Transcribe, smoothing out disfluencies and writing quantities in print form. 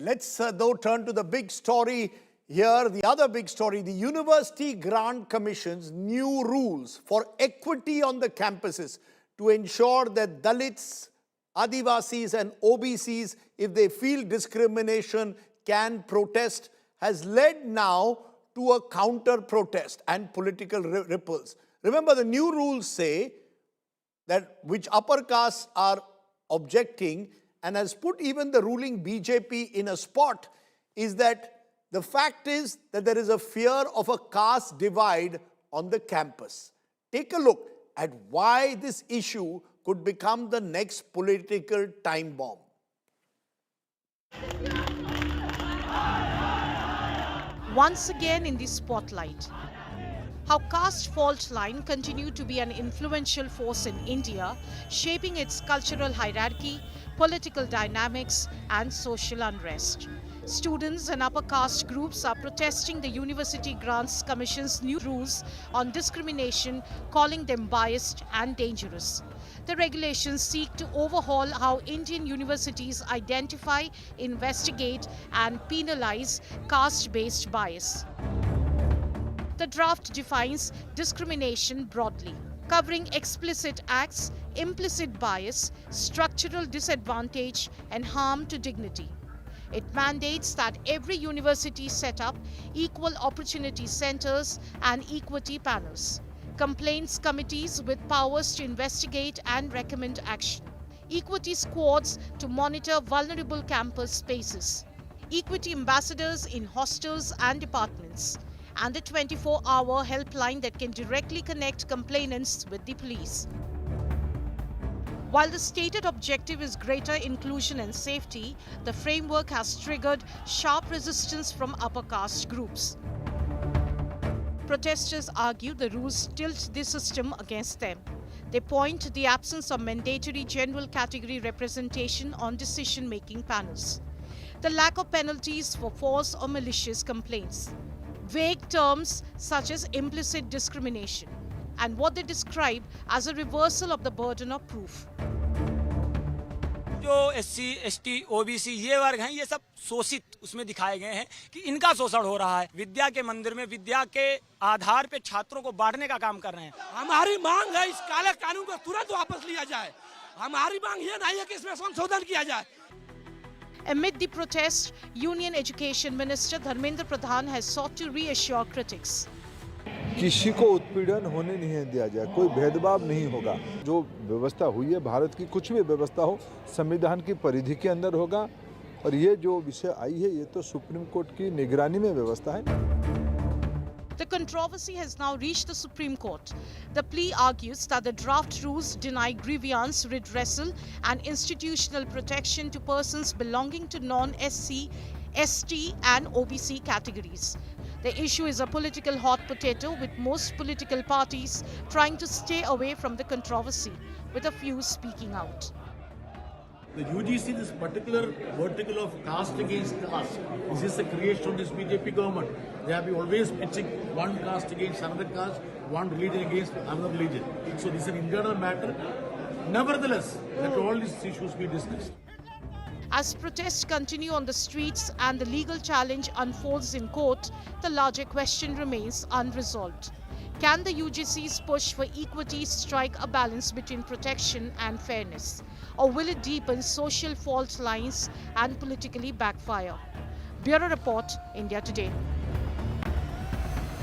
let's though turn to the big story here, the other big story, the University Grant Commission's new rules for equity on the campuses to ensure that Dalits, Adivasis and OBCs, if they feel discrimination, can protest, has led now to a counter-protest and political ripples. Remember, the new rules say that which upper castes are objecting and has put even the ruling BJP in a spot is that the fact is that there is a fear of a caste divide on the campus. Take a look at why this issue could become the next political time bomb. Once again in the spotlight, how caste fault line continued to be an influential force in India, shaping its cultural hierarchy, political dynamics and social unrest. Students and upper caste groups are protesting the University Grants Commission's new rules on discrimination, calling them biased and dangerous. The regulations seek to overhaul how Indian universities identify, investigate and penalize caste-based bias. The draft defines discrimination broadly, covering explicit acts, implicit bias, structural disadvantage and harm to dignity. It mandates that every university set up equal opportunity centers and equity panels, complaints committees with powers to investigate and recommend action, equity squads to monitor vulnerable campus spaces, equity ambassadors in hostels and departments, and a 24-hour helpline that can directly connect complainants with the police. While the stated objective is greater inclusion and safety, the framework has triggered sharp resistance from upper caste groups. Protesters argue the rules tilt the system against them. They point to the absence of mandatory general category representation on decision-making panels, the lack of penalties for false or malicious complaints, vague terms such as implicit discrimination, and what they describe as a reversal of the burden of proof. जो SC, ST, OBC ये वर्ग हैं, ये सब शोषित उसमें दिखाए गए हैं कि इनका शोषण हो रहा है। विद्या के मंदिर में विद्या के आधार पे छात्रों को बांटने का काम कर रहे हैं। हमारी मांग है इस काले कानून को तुरंत वापस लिया जाए। हमारी मांग ये नहीं है कि इसमें संशोधन किया जाए। Amid the protest, Union Education Minister Dharmendra Pradhan has sought to reassure critics. किसी को उत्पीड़न होने नहीं दिया जाए, कोई भेदभाव नहीं होगा। जो व्यवस्था हुई है, भारत की कुछ भी व्यवस्था हो, संविधान की परिधि के अंदर होगा और ये जो विषय आई है, ये तो सुप्रीम कोर्ट की निगरानी में व्यवस्था है। The controversy has now reached the Supreme Court. The plea argues that the draft rules deny grievance redressal and institutional protection to persons belonging to non-SC, ST and OBC categories. The issue is a political hot potato, with most political parties trying to stay away from the controversy, with a few speaking out. The UGC, this particular vertical of caste against caste, this is the creation of this BJP government. They have been always pitching one caste against another caste, one religion against another religion. So this is an internal matter. Nevertheless, let all these issues be discussed. As protests continue on the streets and the legal challenge unfolds in court, the larger question remains unresolved. Can the UGC's push for equity strike a balance between protection and fairness? Or will it deepen social fault lines and politically backfire? Bureau Report, India Today.